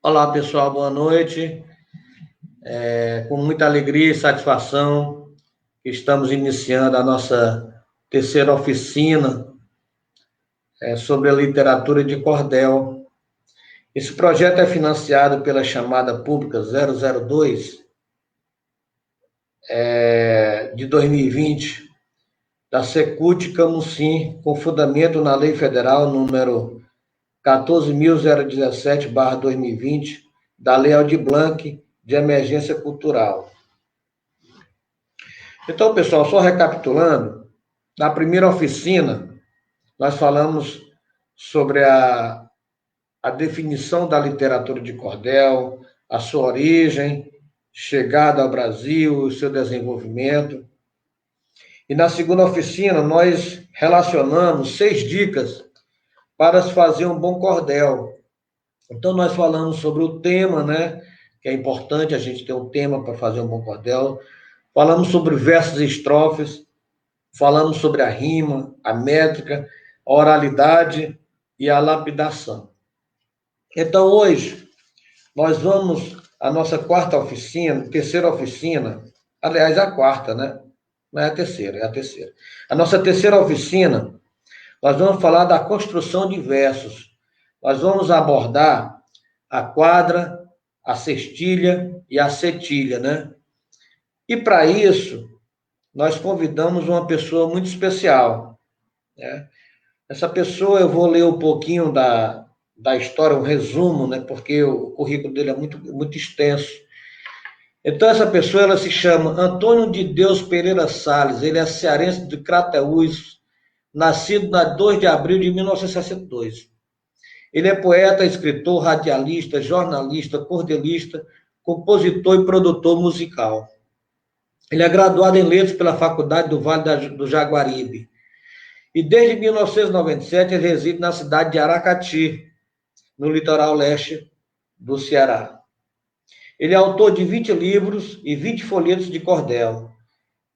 Olá, pessoal, boa noite. Com muita alegria e satisfação, estamos iniciando a nossa terceira oficina sobre a literatura de cordel. Esse projeto é financiado pela chamada pública 002 de 2020, da Secult Camusim, com fundamento na Lei Federal número 14.017/2020, da Lei Aldir Blanc de Emergência Cultural. Então, pessoal, só recapitulando, na primeira oficina, nós falamos sobre a definição da literatura de cordel, a sua origem, chegada ao Brasil, o seu desenvolvimento. E na segunda oficina, nós relacionamos 6 dicas para se fazer um bom cordel. Então, nós falamos sobre o tema, né? Que é importante a gente ter um tema para fazer um bom cordel. Falamos sobre versos e estrofes, falamos sobre a rima, a métrica, a oralidade e a lapidação. Então, hoje, nós vamos à nossa quarta oficina, terceira oficina, aliás, a quarta, né? Não é a terceira, é a terceira. A nossa terceira oficina, nós vamos falar da construção de versos. Nós vamos abordar a quadra, a cestilha e a cetilha, né? E para isso, nós convidamos uma pessoa muito especial, né? Essa pessoa, eu vou ler um pouquinho da história, um resumo, né? Porque o currículo dele é muito extenso. Então, essa pessoa, ela se chama Antônio de Deus Pereira Salles, ele é cearense de Crateús, nascido na 2 de abril de 1962. Ele é poeta, escritor, radialista, jornalista, cordelista, compositor e produtor musical. Ele é graduado em Letras pela Faculdade do Vale do Jaguaribe. E desde 1997 ele reside na cidade de Aracati, no litoral leste do Ceará. Ele é autor de 20 livros e 20 folhetos de cordel.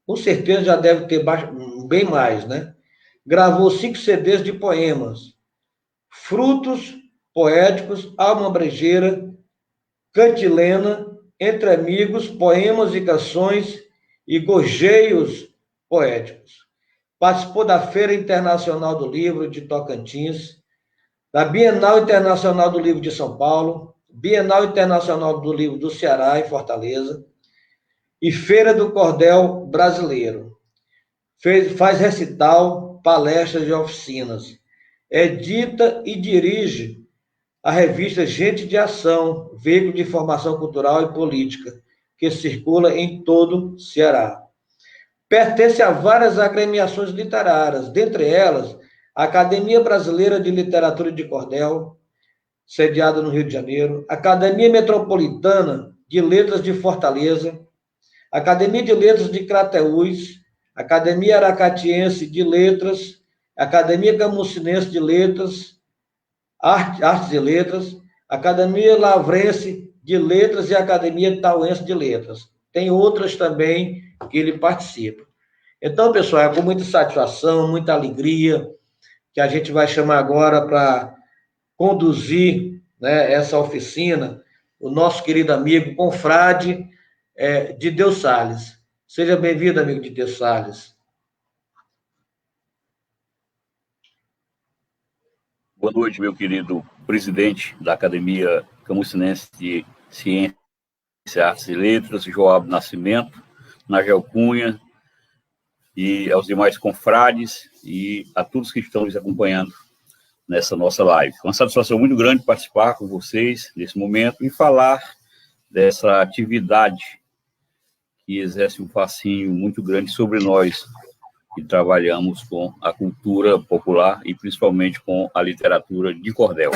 Com certeza já deve ter bem mais, né? Gravou 5 CDs de poemas. Frutos poéticos, Alma Brejeira, Cantilena, Entre Amigos, Poemas e Canções e Gorjeios Poéticos. Participou da Feira Internacional do Livro de Tocantins, da Bienal Internacional do Livro de São Paulo, Bienal Internacional do Livro do Ceará, em Fortaleza, e Feira do Cordel Brasileiro. Faz recital, palestras e oficinas. Edita e dirige a revista Gente de Ação, veículo de informação cultural e política, que circula em todo o Ceará. Pertence a várias agremiações literárias, dentre elas a Academia Brasileira de Literatura de Cordel, sediada no Rio de Janeiro, Academia Metropolitana de Letras de Fortaleza, Academia de Letras de Crateús, Academia Aracatiense de Letras, Academia Camusinense de Letras, Artes e Letras, Academia Lavrense de Letras e Academia Tauense de Letras. Tem outras também que ele participa. Então, pessoal, é com muita satisfação, muita alegria, que a gente vai chamar agora para conduzir, né, essa oficina, o nosso querido amigo, confrade de Deus Salles. Seja bem-vindo, amigo de Deus Salles. Boa noite, meu querido presidente da Academia Camusinense de Ciências, Artes e Letras, Joab Nascimento, Nagel Cunha, e aos demais confrades e a todos que estão nos acompanhando nessa nossa live. Uma satisfação muito grande participar com vocês nesse momento e falar dessa atividade que exerce um fascínio muito grande sobre nós, que trabalhamos com a cultura popular e principalmente com a literatura de cordel.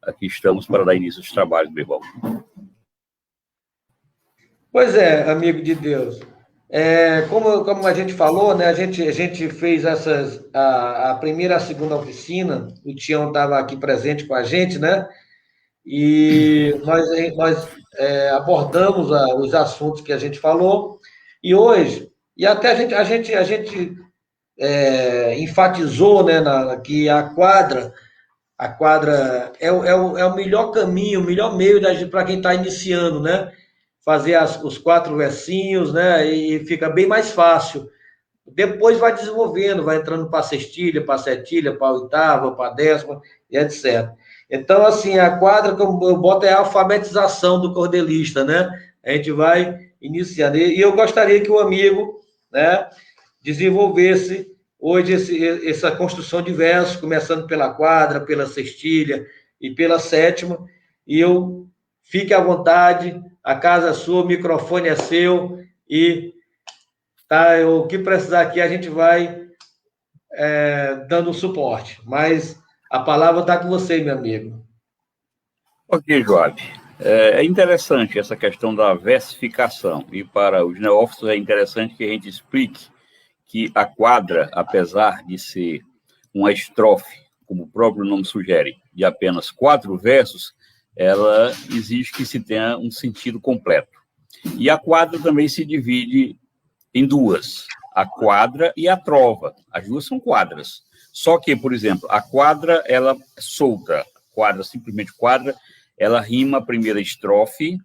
Aqui estamos para dar início aos trabalhos, meu irmão. Pois é, amigo de Deus. Como a gente falou, né, a gente fez a primeira e a segunda oficina, o Tião estava aqui presente com a gente, né? E nós abordamos os assuntos que a gente falou, e hoje, e até a gente enfatizou, né, que a quadra A quadra é o melhor caminho, o melhor meio para quem está iniciando, né? Fazer os 4 versinhos, né? E fica bem mais fácil. Depois vai desenvolvendo, vai entrando para a sextilha, para a setilha, para a oitava, para a décima, e etc. Então, assim, a quadra que eu boto é a alfabetização do cordelista, né? A gente vai iniciando. E eu gostaria que o amigo, né, desenvolvesse hoje essa construção de versos, começando pela quadra, pela sextilha e pela sétima. E eu fique à vontade, a casa é sua, o microfone é seu e tá, o que precisar aqui a gente vai dando suporte. Mas a palavra está com você, meu amigo. Ok, Joab. É interessante essa questão da versificação, e para os neófitos é interessante que a gente explique que a quadra, apesar de ser uma estrofe, como o próprio nome sugere, de apenas 4 versos, ela exige que se tenha um sentido completo. E a quadra também se divide em 2, a quadra e a trova. As 2 são quadras. Só que, por exemplo, a quadra, ela solta, quadra, simplesmente quadra, ela rima a primeira estrofe,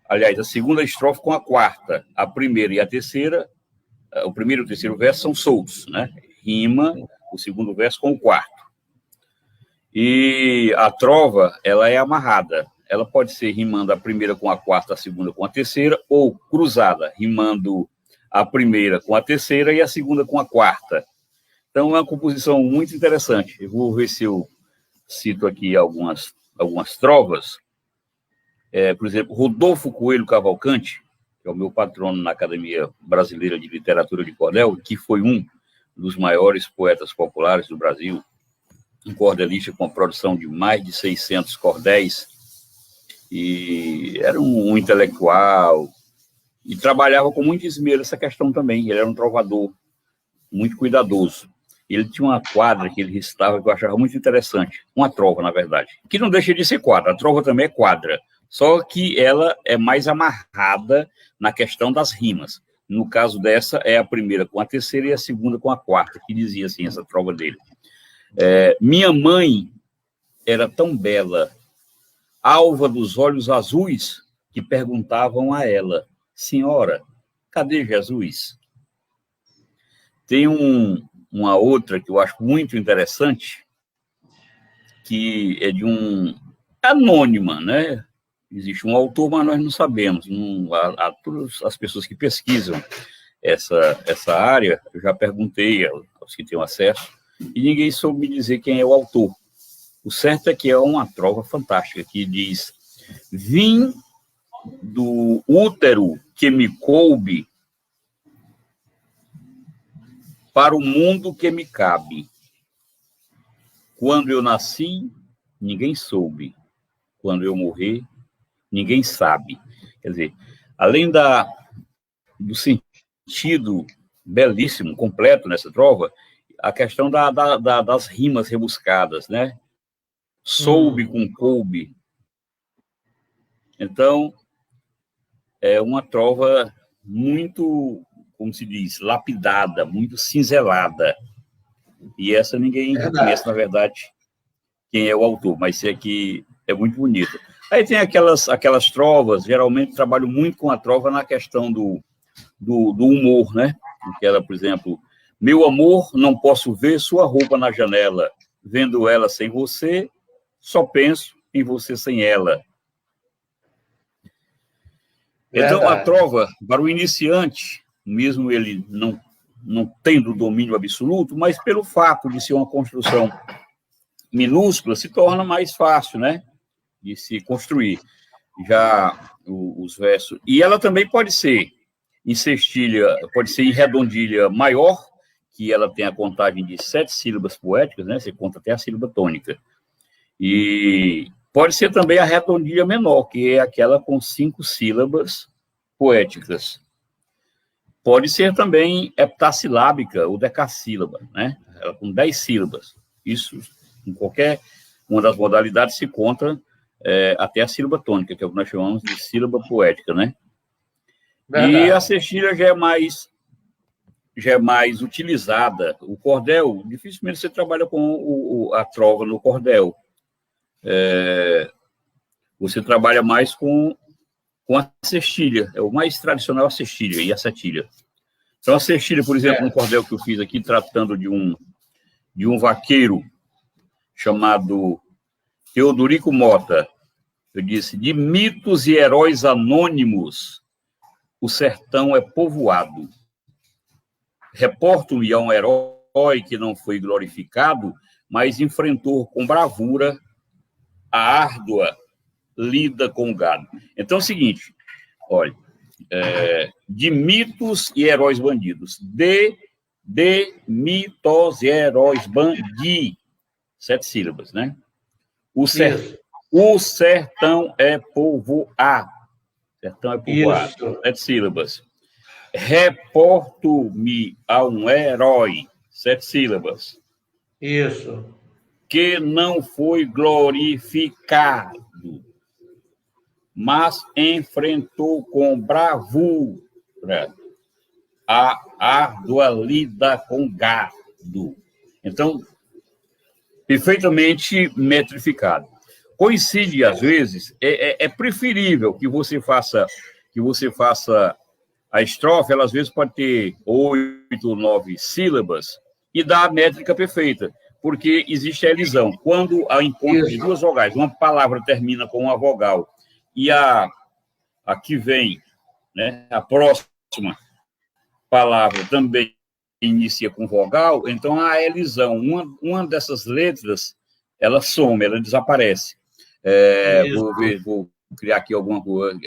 aliás, a segunda estrofe com a quarta. A primeira e a terceira, o primeiro e o terceiro verso são soltos, né? Rima o segundo verso com o quarto. E a trova, ela é amarrada. Ela pode ser rimando a primeira com a quarta, a segunda com a terceira, ou cruzada, rimando a primeira com a terceira e a segunda com a quarta. Então, é uma composição muito interessante. Eu vou ver se eu cito aqui algumas trovas. Por exemplo, Rodolfo Coelho Cavalcante, que é o meu patrono na Academia Brasileira de Literatura de Cordel, que foi um dos maiores poetas populares do Brasil, um cordelista com a produção de mais de 600 cordéis, e era um intelectual, e trabalhava com muito esmero essa questão também. Ele era um trovador muito cuidadoso. Ele tinha uma quadra que ele recitava que eu achava muito interessante, uma trova, na verdade, que não deixa de ser quadra. A trova também é quadra, só que ela é mais amarrada na questão das rimas. No caso dessa, é a primeira com a terceira e a segunda com a quarta, que dizia assim, essa trova dele. Minha mãe era tão bela, alva dos olhos azuis, que perguntavam a ela, senhora, cadê Jesus? Tem uma outra que eu acho muito interessante, que é de anônima, né? Existe um autor, mas nós não sabemos. A todas as pessoas que pesquisam essa área, eu já perguntei aos que têm acesso, e ninguém soube me dizer quem é o autor. O certo é que é uma trova fantástica, que diz: vim do útero que me coube para o mundo que me cabe. Quando eu nasci, ninguém soube. Quando eu morrer, ninguém sabe. Quer dizer, além do sentido belíssimo, completo nessa trova, a questão das rimas rebuscadas, né? Soube com coube. Então, é uma trova muito, como se diz, lapidada, muito cinzelada. E essa ninguém conhece, na verdade, quem é o autor, mas é que é muito bonita. Aí tem aquelas trovas, geralmente trabalho muito com a trova na questão do humor, né? Aquela, por exemplo, meu amor, não posso ver sua roupa na janela, vendo ela sem você, só penso em você sem ela. Então, a trova, para o iniciante, mesmo ele não tendo domínio absoluto, mas pelo fato de ser uma construção minúscula, se torna mais fácil, né, de se construir. Já os versos... E ela também pode ser em sextilha, pode ser em redondilha maior, que ela tem a contagem de 7 sílabas poéticas, né, você conta até a sílaba tônica. E pode ser também a redondilha menor, que é aquela com 5 sílabas poéticas. Pode ser também heptassilábica ou decassílaba, né? Ela com 10 sílabas. Isso, em qualquer uma das modalidades, se conta até a sílaba tônica, que é o que nós chamamos de sílaba poética, né? Verdade. E a sextilha já já é mais utilizada. O cordel, dificilmente você trabalha com a trova no cordel. Você trabalha mais com a cestilha. É o mais tradicional a cestilha e a setilha. Então, a cestilha, por exemplo, no cordel que eu fiz aqui, tratando de um vaqueiro chamado Teodorico Mota, eu disse: de mitos e heróis anônimos, o sertão é povoado. Reporto-me a um herói que não foi glorificado, mas enfrentou com bravura a árdua lida com o gado. Então é o seguinte, olha, de mitos e heróis bandidos. De mitos e heróis bandidos. 7 sílabas, né? O sertão é povoado. Sertão é povoado. Isso. 7 sílabas. Reporto-me a um herói. 7 sílabas. Isso. Que não foi glorificado, mas enfrentou com bravura a árdua lida com gado. Então, perfeitamente metrificado. Coincide, às vezes, é preferível que você faça a estrofe, ela às vezes pode ter 8, 9 sílabas e dá a métrica perfeita, porque existe a elisão. Quando há encontro de 2 vogais, uma palavra termina com uma vogal e a que vem, né, a próxima palavra também inicia com vogal, então há a elisão. Uma dessas letras, ela some, ela desaparece. Vou criar aqui alguma coisa.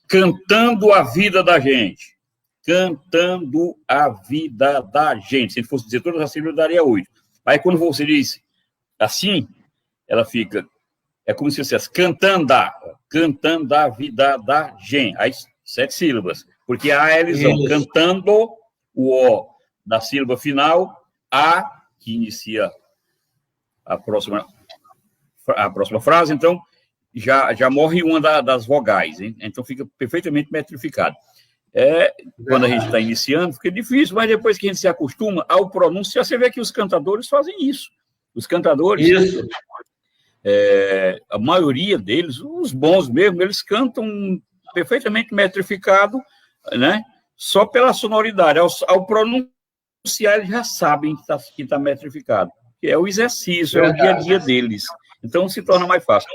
Cantando a vida da gente. Cantando a vida da gente. Se ele fosse dizer todas as sílabas, daria 8. Aí, quando você diz assim, ela fica... É como se você dissesse cantando a vida da gente. Aí, 7 sílabas. Porque há a elisão. Isso. Cantando o O da sílaba final, a que inicia a próxima frase, então já morre uma das vogais, hein? Então fica perfeitamente metrificado. Quando a gente está iniciando, fica difícil, mas depois que a gente se acostuma ao pronúncio, você vê que os cantadores fazem isso. Os cantadores, isso. A maioria deles, os bons mesmo, eles cantam perfeitamente metrificado, né? Só pela sonoridade. Ao pronunciar, eles já sabem que está metrificado. Que é o exercício, é o dia a dia deles. Então, se torna mais fácil.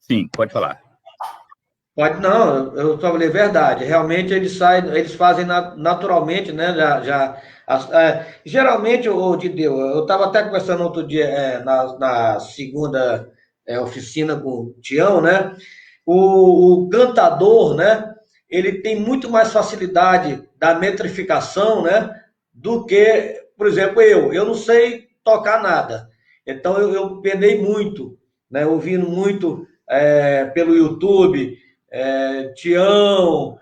Sim, pode falar. Pode não, eu falei verdade. Realmente eles fazem naturalmente, né? Geralmente, Dideu, eu estava até conversando outro dia na segunda oficina com o Tião, né? O cantador, né? Ele tem muito mais facilidade da metrificação, né? Do que, por exemplo, eu não sei tocar nada. Então eu penei muito, né? Ouvindo muito pelo YouTube. Tião,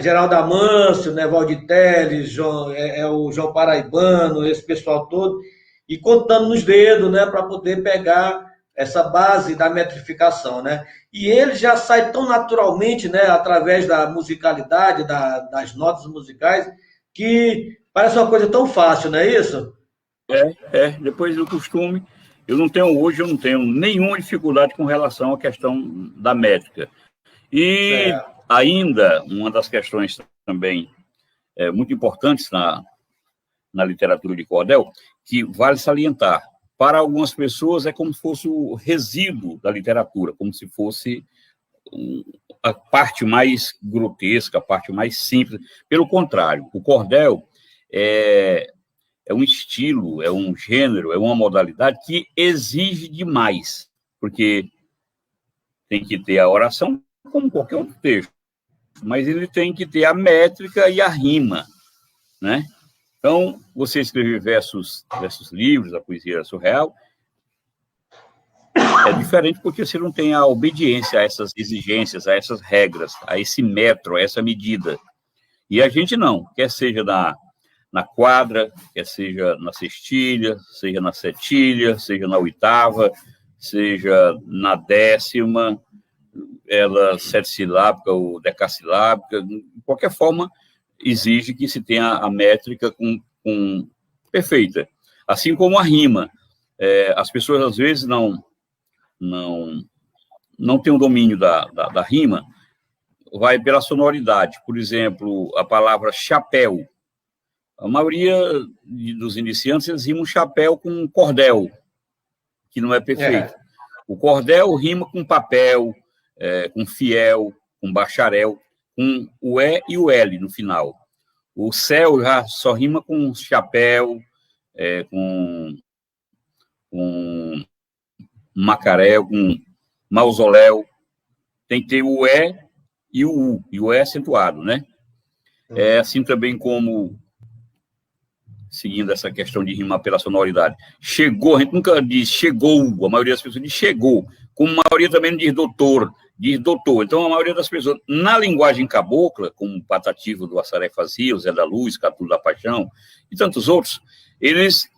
Geraldo Amâncio, né, Valdir Teles, o João Paraibano, esse pessoal todo, e contando nos dedos, né, para poder pegar essa base da metrificação, né? E ele já sai tão naturalmente, né, através da musicalidade, das notas musicais, que parece uma coisa tão fácil, não é isso? Depois do costume. Hoje eu não tenho nenhuma dificuldade com relação à questão da métrica. E ainda, uma das questões também muito importantes na literatura de cordel, que vale salientar, para algumas pessoas é como se fosse o resíduo da literatura, como se fosse a parte mais grotesca, a parte mais simples. Pelo contrário, o cordel é um estilo, é um gênero, é uma modalidade que exige demais, porque tem que ter a oração como qualquer outro texto, mas ele tem que ter a métrica e a rima, né? Então, você escrever versos livres, a poesia surreal, é diferente porque você não tem a obediência a essas exigências, a essas regras, a esse metro, a essa medida. E a gente não, quer seja na quadra, quer seja na cestilha, seja na setilha, seja na oitava, seja na 10ª, ela 7 silábica ou decassilábica, de qualquer forma, exige que se tenha a métrica perfeita. Assim como a rima. As pessoas, às vezes, não têm o domínio da rima, vai pela sonoridade. Por exemplo, a palavra chapéu. A maioria dos iniciantes, eles rimam chapéu com cordel, que não é perfeito. O cordel rima com papel, com fiel, com bacharel, com o E e o L no final. O céu já só rima com chapéu, com macaréu, com mausoléu. Tem que ter o E e o U, e o E acentuado, né? É assim também como, seguindo essa questão de rimar pela sonoridade, chegou, a gente nunca diz chegou, a maioria das pessoas diz chegou, como a maioria também diz doutor. Então, a maioria das pessoas, na linguagem cabocla, como Patativa do Assaré fazia, o Zé da Luz, Catulo da Paixão, e tantos outros, eles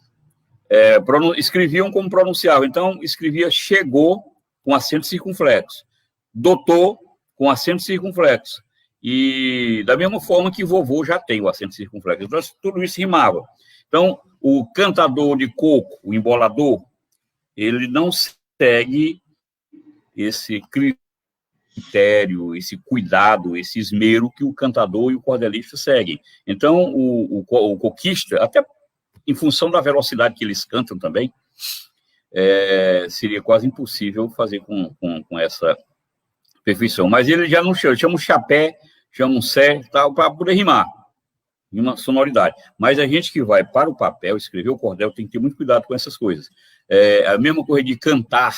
escreviam como pronunciavam. Então, escrevia chegou com acento circunflexo, doutor com acento circunflexo, e da mesma forma que vovô já tem o acento circunflexo. Então, tudo isso rimava. Então, o cantador de coco, o embolador, ele não segue esse critério, esse cuidado, esse esmero que o cantador e o cordelista seguem. Então, o coquista, até em função da velocidade que eles cantam também, seria quase impossível fazer com essa perfeição. Mas ele já não chama o chapé, chama um sé, tal, para poder rimar, em uma sonoridade. Mas a gente que vai para o papel, escrever o cordel, tem que ter muito cuidado com essas coisas. A mesma coisa de cantar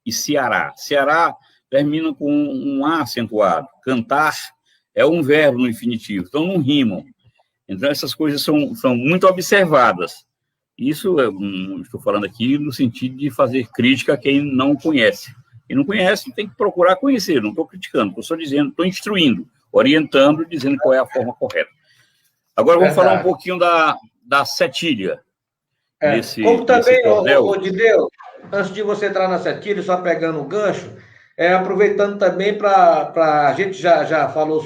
e Ceará. Ceará termina com um A acentuado. Cantar é um verbo no infinitivo, então não rimam. Então, essas coisas são muito observadas. Isso, estou falando aqui no sentido de fazer crítica a quem não conhece. Quem não conhece tem que procurar conhecer, não estou criticando, estou só dizendo, estou instruindo, orientando, dizendo qual é a forma correta. Agora, vamos falar um pouquinho da cetilha. Como também, Dideu, antes de você entrar na cetilha, só pegando o gancho, aproveitando também para a gente já falou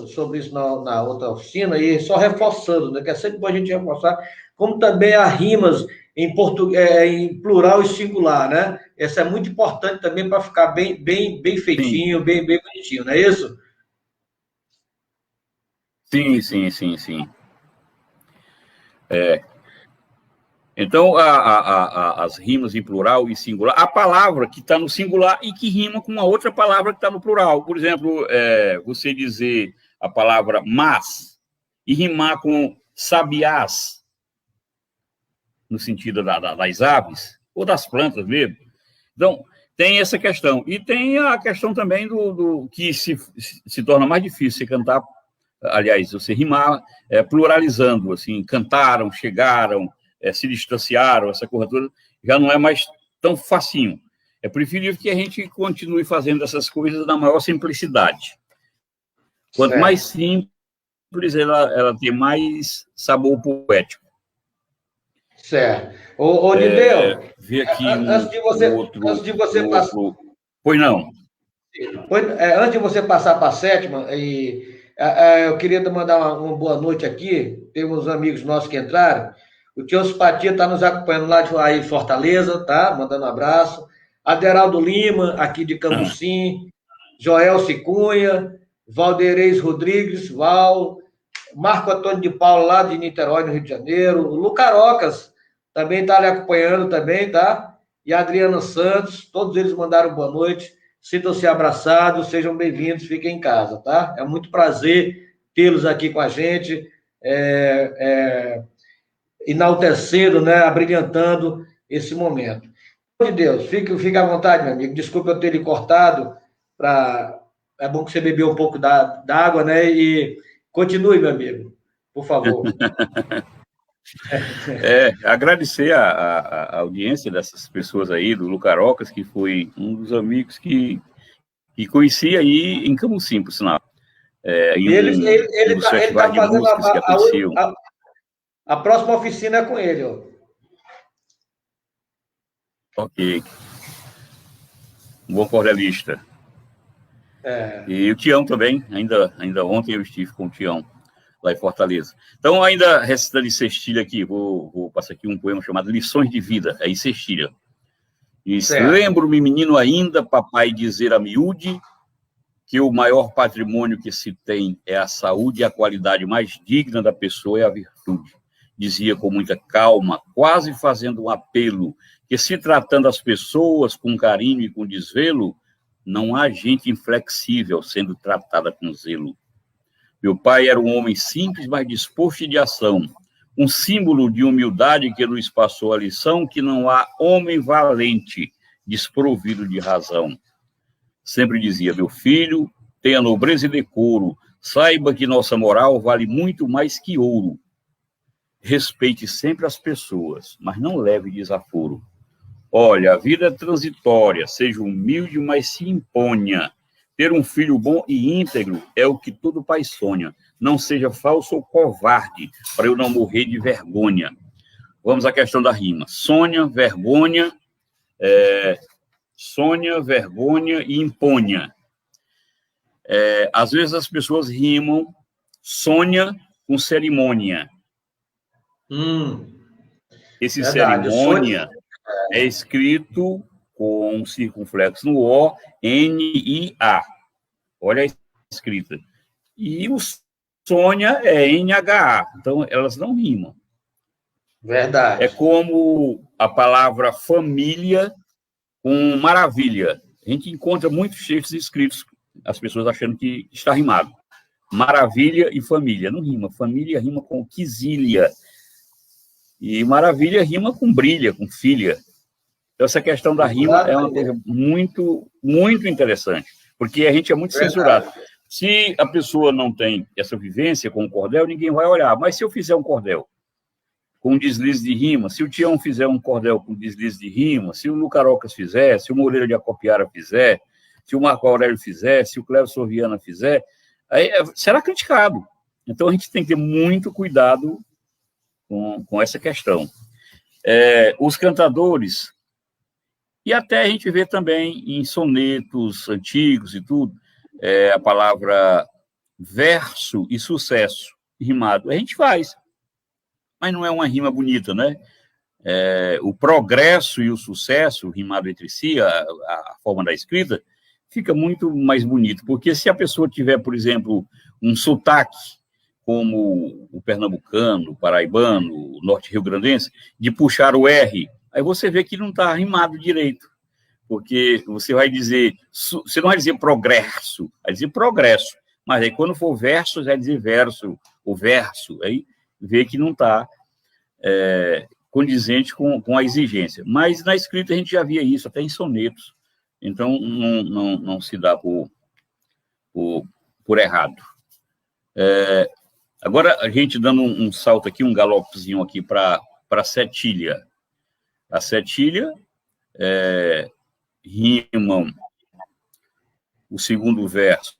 sobre isso na outra oficina, e só reforçando, né, que é sempre bom a gente reforçar, como também há rimas em plural e singular, né? Essa é muito importante também para ficar bem feitinho, bem bonitinho, não é isso? Sim. Então, as rimas em plural e singular, a palavra que está no singular e que rima com uma outra palavra que está no plural. Por exemplo, você dizer a palavra mas e rimar com sabiás, no sentido das aves, ou das plantas mesmo. Então, tem essa questão. E tem a questão também do que se torna mais difícil você cantar, aliás, você rimar pluralizando, assim, cantaram, chegaram, se distanciaram, essa coisa toda, já não é mais tão facinho. É preferível que a gente continue fazendo essas coisas na maior simplicidade. Quanto mais simples, ela tem mais sabor poético. Certo. Ô Dideu, vi aqui antes de você passar... Pois não. Antes de você passar para a sétima, eu queria mandar uma boa noite aqui. Temos amigos nossos que entraram. O tio Simpatia está nos acompanhando lá de Fortaleza, tá? Mandando um abraço. Aderaldo Lima, aqui de Cambucim. Joel Cunha, Valdeirês Rodrigues, Marco Antônio de Paula, lá de Niterói, no Rio de Janeiro. O Lucarocas também está lhe acompanhando também, tá? E a Adriana Santos, todos eles mandaram boa noite. Sintam-se abraçados, sejam bem-vindos, fiquem em casa, tá? É muito prazer tê-los aqui com a gente, enaltecendo, né, abrilhantando esse momento. De Deus, fique à vontade, meu amigo. Desculpe eu ter lhe cortado. É bom que você bebeu um pouco d'água, né? E continue, meu amigo, por favor. Agradecer a audiência dessas pessoas aí, do Lucarocas, que foi um dos amigos que conheci aí em Cambucim, por sinal. Ele está fazendo a próxima oficina é com ele, ó. Ok. Um bom cordelista. E o Tião também, ainda ontem eu estive com o Tião. lá em Fortaleza. Então, ainda recitando em cestilha aqui, vou passar aqui um poema chamado Lições de Vida, é em cestilha. Lembro-me, menino ainda, papai dizer a miúde que o maior patrimônio que se tem é a saúde e a qualidade mais digna da pessoa é a virtude. Dizia com muita calma, quase fazendo um apelo, que se tratando as pessoas com carinho e com desvelo, não há gente inflexível sendo tratada com zelo. Meu pai era um homem simples, mas disposto de ação, um símbolo de humildade que nos passou a lição que não há homem valente desprovido de razão. Sempre dizia, meu filho, tenha nobreza e decoro, saiba que nossa moral vale muito mais que ouro. Respeite sempre as pessoas, mas não leve desaforo. Olha, a vida é transitória, seja humilde, mas se imponha. Ter um filho bom e íntegro é o que todo pai sonha. Não seja falso ou covarde, para eu não morrer de vergonha. Vamos à questão da rima. Sonha, vergonha e imponha. Às vezes as pessoas rimam sonha com cerimônia. Esse verdade, cerimônia é escrito com um circunflexo no O, N-I-A. Olha a escrita. E o Sônia é N-H-A. Então, elas não rimam. Verdade. É como a palavra família com maravilha. A gente encontra muitos textos escritos, as pessoas achando que está rimado. Maravilha e família. Não rima. Família rima com quisília. E maravilha rima com brilha, com filha. Então, essa questão da rima é uma coisa muito, muito interessante, porque a gente é muito censurado. Se a pessoa não tem essa vivência com o cordel, ninguém vai olhar. Mas se eu fizer um cordel com deslize de rima, se o Tião fizer um cordel com deslize de rima, se o Lucarocas fizer, se o Moreira de Acopiara fizer, se o Marco Aurélio fizer, se o Cléber Sorviana fizer, aí será criticado. Então, a gente tem que ter muito cuidado com essa questão. Os cantadores, e até a gente vê também em sonetos antigos e tudo, a palavra verso e sucesso rimado. A gente faz, mas não é uma rima bonita, né? O progresso e o sucesso rimado entre si, a forma da escrita, fica muito mais bonito, porque se a pessoa tiver, por exemplo, um sotaque, como o pernambucano, o paraibano, o norte-rio-grandense, de puxar o R, aí você vê que não está rimado direito, porque você vai dizer, você não vai dizer progresso, vai dizer progresso, mas aí quando for verso, vai dizer verso, o verso, aí vê que não está condizente com a exigência. Mas na escrita a gente já via isso, até em sonetos, então não se dá por errado. Agora, a gente dando um salto aqui, um galopezinho aqui para a setilha. A setilha rimam o segundo verso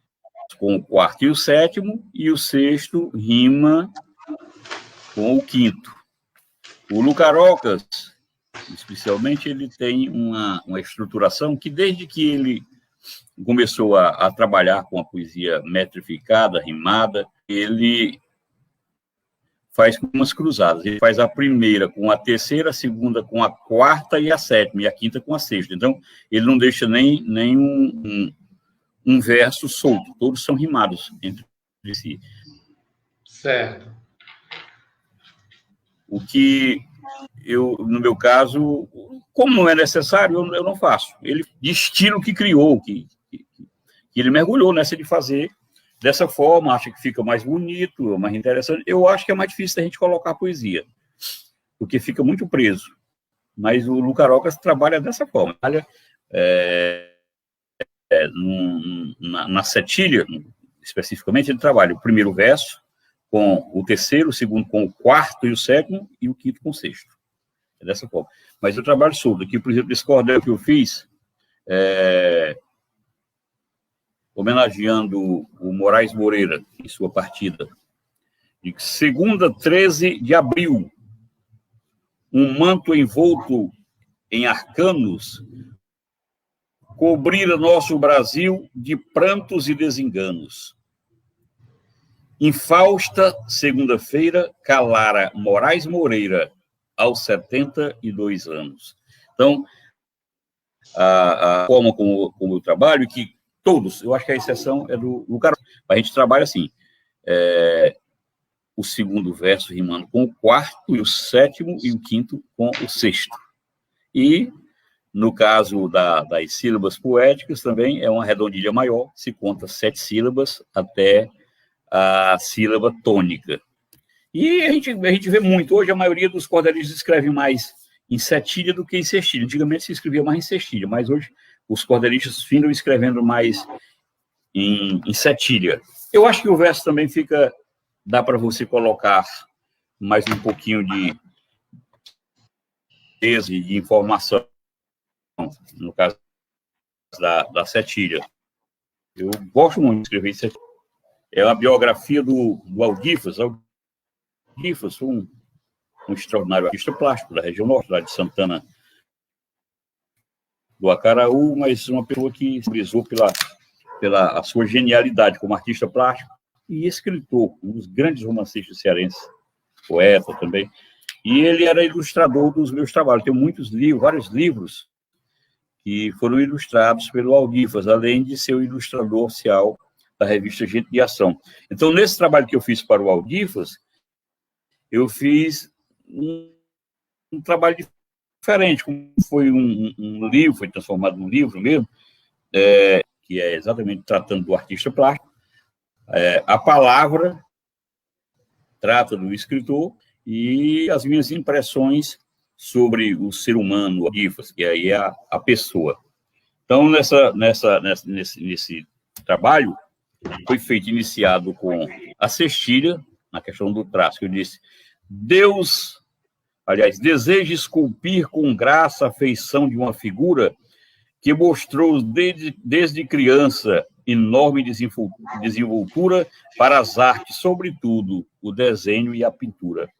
com o quarto e o sétimo, e o sexto rima com o quinto. O Lucarocas, especialmente, ele tem uma estruturação que, desde que ele começou a trabalhar com a poesia metrificada, rimada, ele faz umas cruzadas. Ele faz a primeira com a terceira, a segunda com a quarta e a sétima, e a quinta com a sexta. Então, ele não deixa nem um verso solto. Todos são rimados entre si. Certo. O que eu, no meu caso, como não é necessário, eu não faço. Ele, de estilo que criou, que ele mergulhou nessa de fazer dessa forma, acha que fica mais bonito, mais interessante. Eu acho que é mais difícil a gente colocar poesia, porque fica muito preso. Mas o Lucarocas trabalha dessa forma. Trabalha na setilha, especificamente, ele trabalha o primeiro verso com o terceiro, o segundo com o quarto e o sétimo, e o quinto com o sexto. É dessa forma. Mas eu trabalho solto. Aqui, por exemplo, esse cordel que eu fiz, homenageando o Moraes Moreira, em sua partida, de segunda, 13 de abril, um manto envolto em arcanos cobrira nosso Brasil de prantos e desenganos. Infausta segunda-feira, Calara Moraes Moreira, aos 72 anos. Então, a forma como eu trabalho, que todos, eu acho que a exceção é do Carol. A gente trabalha assim, o segundo verso rimando com o quarto, e o sétimo e o quinto com o sexto. E, no caso das sílabas poéticas, também é uma redondilha maior, se conta 7 sílabas até a sílaba tônica. E a gente vê muito, hoje a maioria dos cordelistas escreve mais em setilha do que em sextilha. Antigamente se escrevia mais em sextilha, mas hoje os cordelistas findam escrevendo mais em setilha. Eu acho que o verso também dá para você colocar mais um pouquinho de informação, no caso da setilha. Eu gosto muito de escrever em setilha. É a biografia do Aldifas. Aldifas foi um extraordinário artista plástico da região norte, lá de Santana do Acaraú, mas uma pessoa que se brisou pela a sua genialidade como artista plástico e escritor, um dos grandes romancistas cearenses, poeta também. E ele era ilustrador dos meus trabalhos. Tem vários livros que foram ilustrados pelo Aldifas, além de ser o ilustrador oficial da revista Gente de Ação. Então, nesse trabalho que eu fiz para o Aldifas, eu fiz um trabalho diferente, como foi um livro, foi transformado num livro mesmo, que é exatamente tratando do artista plástico. A palavra trata do escritor e as minhas impressões sobre o ser humano, o Aldifas, que aí é a pessoa. Então, nesse trabalho, foi iniciado com a cestilha, na questão do traço, que eu disse, deseja esculpir com graça a feição de uma figura que mostrou desde criança enorme desenvoltura para as artes, sobretudo o desenho e a pintura.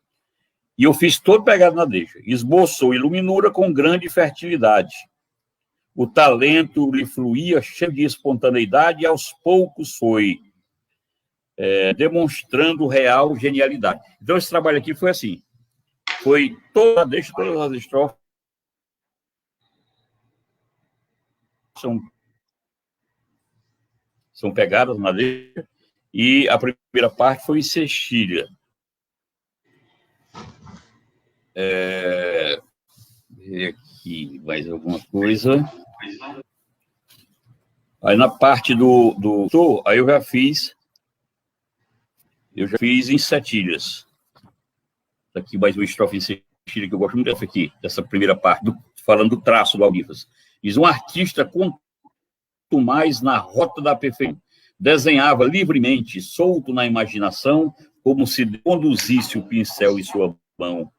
E eu fiz todo pegado na deixa. Esboçou iluminura com grande fertilidade. O talento lhe fluía cheio de espontaneidade e aos poucos foi demonstrando real genialidade. Então, esse trabalho aqui foi assim. Foi todas as estrofes são pegadas na deixa, e a primeira parte foi em sextilha. Ver aqui mais alguma coisa. Aí na parte aí eu já fiz em setilhas. Aqui mais uma estrofe em sextilha que eu gosto muito dessa aqui, dessa primeira parte, falando do traço do Aldifas. Diz: um artista, quanto mais na rota da perfeição, desenhava livremente, solto na imaginação, como se conduzisse o pincel em sua mão.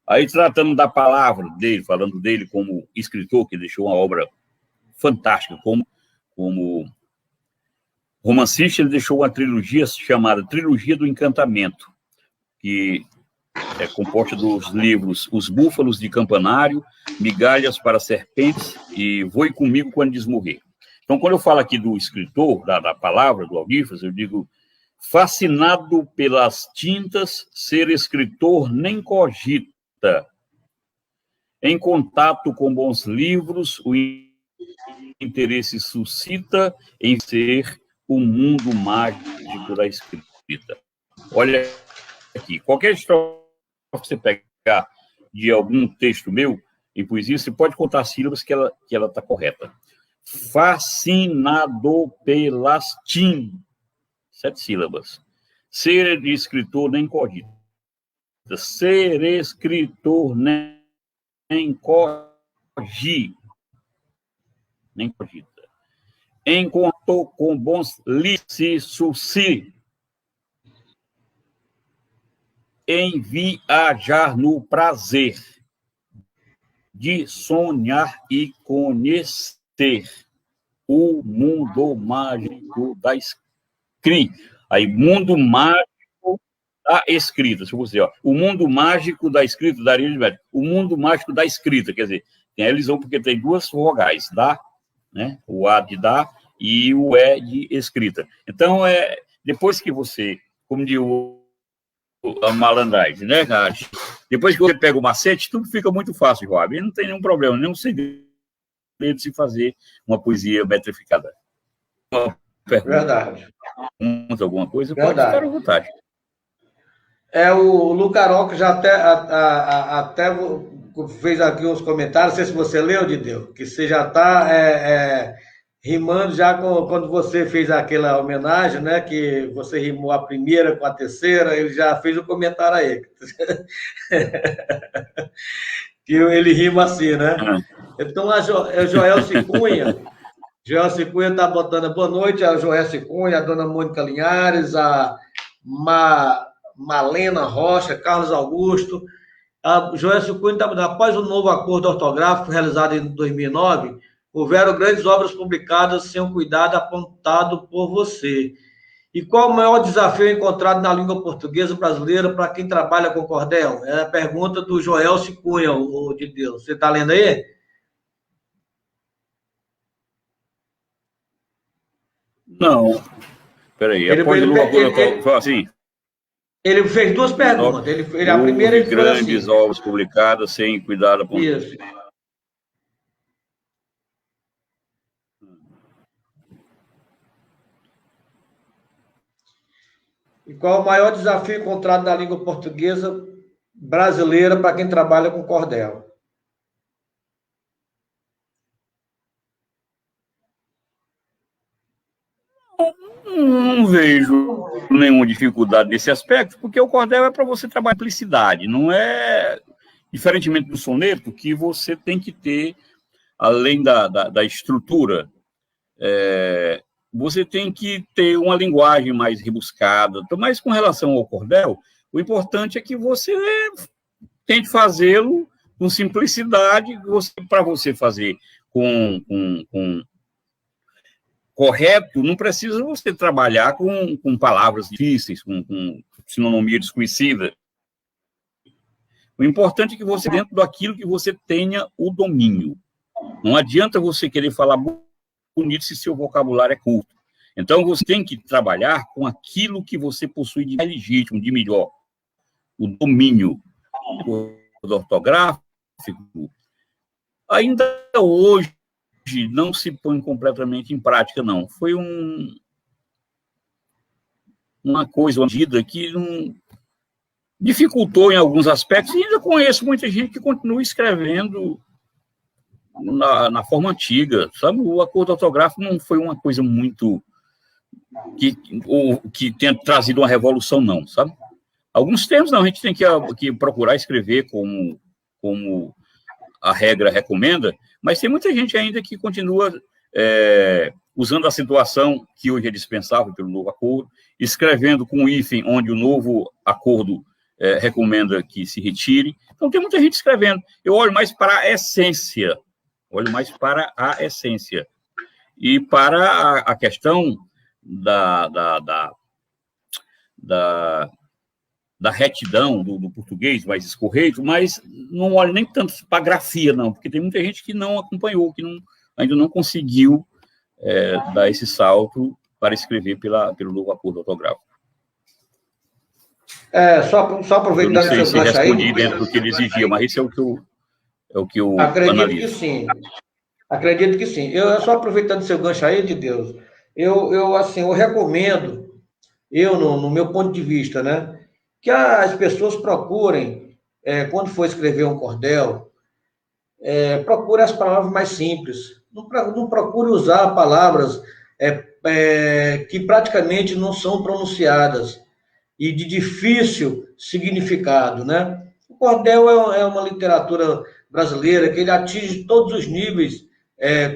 Aí, tratando da palavra dele, falando dele como escritor, que deixou uma obra fantástica, como romancista, ele deixou uma trilogia chamada Trilogia do Encantamento, que é composta dos livros Os Búfalos de Campanário, Migalhas para Serpentes e Voe Comigo Quando Desmorrer. Então, quando eu falo aqui do escritor, da palavra, do Aldifas, eu digo: fascinado pelas tintas, ser escritor nem cogita. Em contato com bons livros, o interesse suscita em ser o mundo mágico da escrita. Olha aqui, qualquer estrofe que você pegar de algum texto meu em poesia, você pode contar as sílabas que ela está correta. Fascinado pelas tintas, 7 sílabas. Ser escritor nem cogita. Ser escritor nem cogita. Encontrou com bons livros, em viajar no prazer de sonhar e conhecer o mundo mágico da escrita. Aí, mundo mágico da escrita. Se você, o mundo mágico da escrita, daria de médico. O mundo mágico da escrita, quer dizer, tem a elisão porque tem 2 vogais, da, né? O A de dar e o E de escrita. Então, depois que você, como diz a malandragem, né, cara? Depois que você pega o macete, tudo fica muito fácil, Joab. E não tem nenhum problema, nenhum segredo de se fazer uma poesia metrificada. Uma Verdade. pergunta, alguma coisa, pode Verdade. ficar à vontade. O Lucaroc já até fez aqui uns comentários, não sei se você leu, Dideu, que você já está rimando já quando você fez aquela homenagem, né? Que você rimou a primeira com a terceira, ele já fez um comentário aí. Que ele rima assim, né? Então, a Joelce Cunha está botando boa noite, a Joelce Cunha, a dona Mônica Linhares, a Malena Rocha, Carlos Augusto. A Joelce Cunha está botando, após o novo acordo ortográfico realizado em 2009, houveram grandes obras publicadas sem o cuidado apontado por você. E qual o maior desafio encontrado na língua portuguesa brasileira para quem trabalha com cordel? É a pergunta do Joelce Cunha, o de Deus. Você está lendo aí? Não. Peraí, após o novo acordo, foi assim. Ele fez duas perguntas. A primeira ele falou assim, grandes obras publicadas sem cuidado apontado. Isso. E qual o maior desafio encontrado na língua portuguesa brasileira para quem trabalha com cordel? Não vejo nenhuma dificuldade nesse aspecto, porque o cordel é para você trabalhar simplicidade, não é diferentemente do soneto, que você tem que ter, além da estrutura, você tem que ter uma linguagem mais rebuscada. Então, mas com relação ao cordel, o importante é que você tente fazê-lo com simplicidade, para você fazer com correto, não precisa você trabalhar com palavras difíceis, com sinonomia desconhecida. O importante é que você, dentro daquilo que você tenha o domínio. Não adianta você querer falar bonito se seu vocabulário é curto. Então, você tem que trabalhar com aquilo que você possui de mais legítimo, de melhor. O domínio ortográfico. Ainda hoje, não se põe completamente em prática, não. Foi uma coisa, uma medida que dificultou em alguns aspectos, e ainda conheço muita gente que continua escrevendo na forma antiga, sabe? O acordo ortográfico não foi uma coisa muito que tenha trazido uma revolução, não, sabe? Alguns termos, não, a gente tem que procurar escrever como a regra recomenda, mas tem muita gente ainda que continua usando a situação que hoje é dispensável pelo novo acordo, escrevendo com hífen onde o novo acordo recomenda que se retire. Então, tem muita gente escrevendo. Eu olho mais para a essência, e para a questão da retidão do português mais escorreito, mas não olho nem tanto para a grafia, não, porque tem muita gente que não acompanhou, que ainda não conseguiu dar esse salto para escrever pelo novo acordo ortográfico. Só aproveitando seu seu gancho aí. Respondi dentro do que ele exigia, mas isso é o que eu analiso. Acredito que sim. Eu só aproveitando seu gancho aí, de Deus, eu recomendo, no meu ponto de vista, né, que as pessoas procurem, quando for escrever um cordel, procure as palavras mais simples. Não procure usar palavras que praticamente não são pronunciadas e de difícil significado, né? O cordel é uma literatura brasileira que ele atinge todos os níveis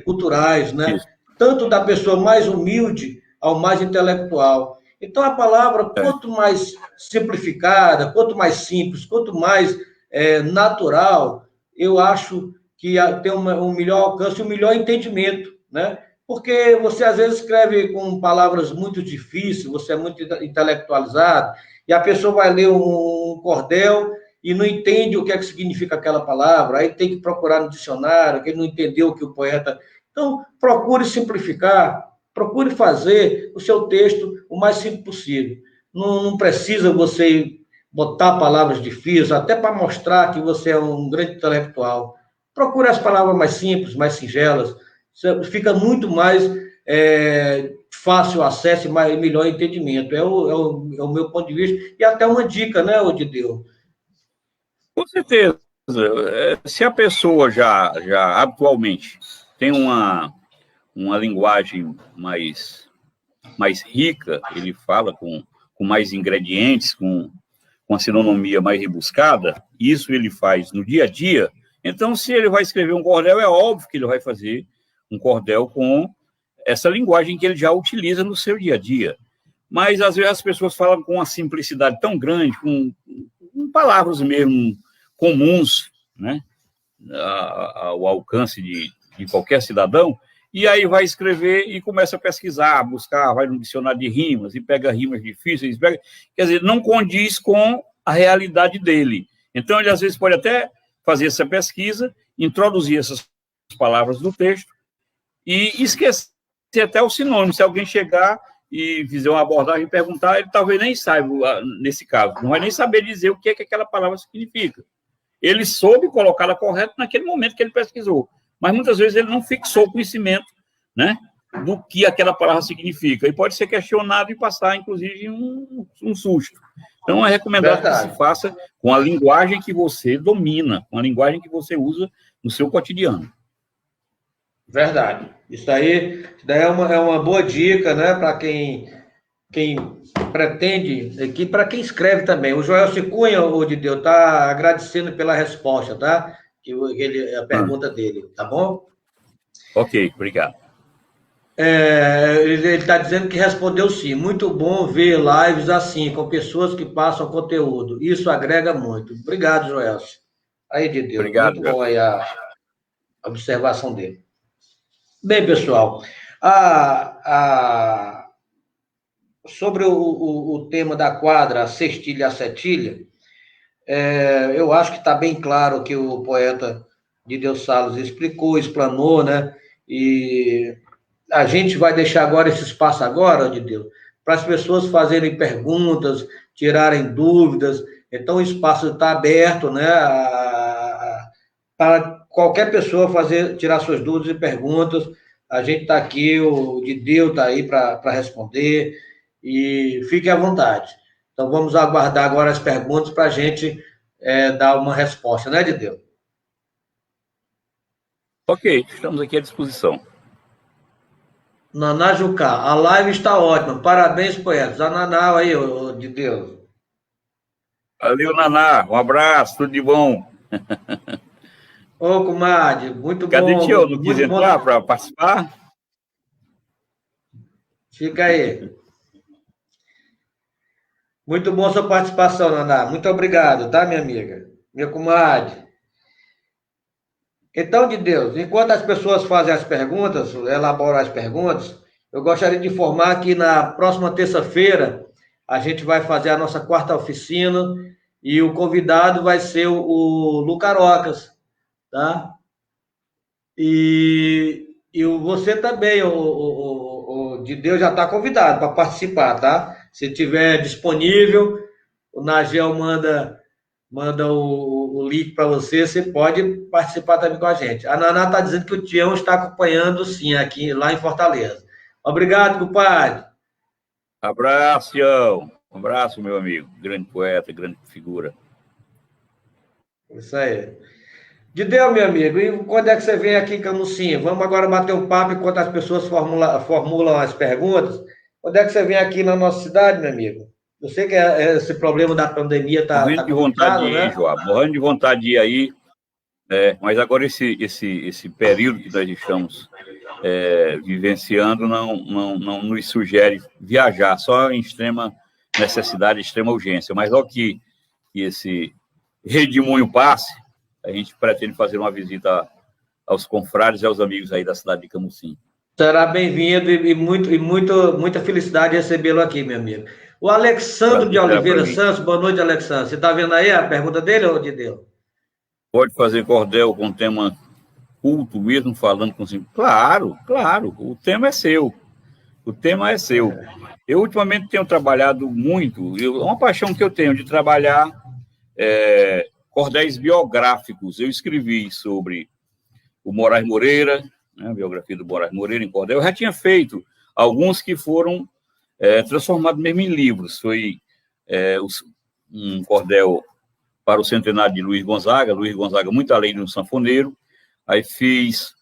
culturais, né? Tanto da pessoa mais humilde ao mais intelectual. Então, a palavra, quanto mais simplificada, quanto mais simples, quanto mais natural, eu acho que tem um melhor alcance, um melhor entendimento, né? Porque você, às vezes, escreve com palavras muito difíceis, você é muito intelectualizado, e a pessoa vai ler um cordel e não entende o que é que significa aquela palavra, aí tem que procurar no dicionário, que ele não entendeu o que o poeta... Então, procure simplificar, procure fazer o seu texto o mais simples possível. Não precisa você botar palavras difíceis, até para mostrar que você é um grande intelectual. Procure as palavras mais simples, mais singelas, fica muito mais fácil o acesso e melhor entendimento. É o meu ponto de vista, e até uma dica, né, Odideu? Com certeza. Se a pessoa já atualmente tem uma linguagem mais rica, ele fala com mais ingredientes, com a sinonomia mais rebuscada, isso ele faz no dia a dia. Então, se ele vai escrever um cordel, é óbvio que ele vai fazer um cordel com essa linguagem que ele já utiliza no seu dia a dia. Mas, às vezes, as pessoas falam com uma simplicidade tão grande, com palavras mesmo comuns, né, ao alcance de qualquer cidadão, e aí vai escrever e começa a pesquisar, buscar, vai no dicionário de rimas, e pega rimas difíceis, quer dizer, não condiz com a realidade dele. Então, ele, às vezes, pode até fazer essa pesquisa, introduzir essas palavras no texto, e esquecer até o sinônimo. Se alguém chegar e fizer uma abordagem e perguntar, ele talvez nem saiba, nesse caso, não vai nem saber dizer o que é que aquela palavra significa. Ele soube colocá-la correta naquele momento que ele pesquisou, mas muitas vezes ele não fixou o conhecimento, né, do que aquela palavra significa, e pode ser questionado e passar, inclusive, um susto. Então, é recomendado que se faça com a linguagem que você domina, com a linguagem que você usa no seu cotidiano. Verdade. Isso daí é uma boa dica, né, para quem pretende, aqui para quem escreve também. O Joel Cunha, Odideu, está agradecendo pela resposta, tá? A pergunta dele, tá bom? Ok, obrigado. Ele está dizendo que respondeu sim. Muito bom ver lives assim, com pessoas que passam conteúdo. Isso agrega muito. Obrigado, Joel. Aí, Dideu. Obrigado, muito bom aí a observação dele. Bem, pessoal, sobre o tema da quadra, a sextilha e a setilha, eu acho que está bem claro que o poeta Dideu Salles explicou, explanou, né? E a gente vai deixar agora esse espaço agora, Dideu, para as pessoas fazerem perguntas, tirarem dúvidas. Então, o espaço está aberto, né? Para qualquer pessoa tirar suas dúvidas e perguntas. A gente está aqui, o Dideu está aí para responder, e fique à vontade. Então, vamos aguardar agora as perguntas para a gente dar uma resposta, né, Dideu? Ok, estamos aqui à disposição. Naná Jucá, a live está ótima. Parabéns, poetas. A Naná aí, Dideu. Valeu, Naná. Um abraço, tudo de bom. Ô, comadre, muito Cadê bom. Cadê tio? Não quis entrar para participar? Fica aí. Muito bom sua participação, Naná. Muito obrigado, tá, minha amiga? Minha comadre. Então, de Deus, enquanto as pessoas fazem as perguntas, elaboram as perguntas, eu gostaria de informar que na próxima terça-feira a gente vai fazer a nossa quarta oficina e o convidado vai ser o Lucarocas, tá? E você também, o de Deus, já está convidado para participar, tá? Se tiver disponível, o Nagel manda o link para você, você pode participar também com a gente. A Naná está dizendo que o Tião está acompanhando, sim, aqui, lá em Fortaleza. Obrigado, compadre. Abraço, Tião. Um abraço, meu amigo. Grande poeta, grande figura. Isso aí. Dideu, meu amigo, e quando é que você vem aqui em Camusim? Vamos agora bater um papo enquanto as pessoas formulam as perguntas. Quando é que você vem aqui na nossa cidade, meu amigo? Eu sei que esse problema da pandemia está morrendo de vontade de ir, João. Morrendo de vontade de ir aí. Mas agora esse período que nós estamos vivenciando não nos sugere viajar, só em extrema necessidade, extrema urgência. Mas logo que esse redemoinho passe, a gente pretende fazer uma visita aos confrades e aos amigos aí da cidade de Camusim. Será bem-vindo e muita felicidade recebê-lo aqui, meu amigo. O Alexandre de Oliveira Santos, boa noite, Alexandre. Você está vendo aí a pergunta dele, ou Dideu? Pode fazer cordel com tema culto, mesmo falando com... Claro, o tema é seu. O tema é seu. Eu, ultimamente, tenho trabalhado muito, uma paixão que eu tenho de trabalhar cordéis biográficos. Eu escrevi sobre o Moraes Moreira, né, a biografia do Moraes Moreira em cordel. Eu já tinha feito alguns que foram transformados mesmo em livros. Foi um cordel para o centenário de Luiz Gonzaga muito além de um sanfoneiro. Aí fiz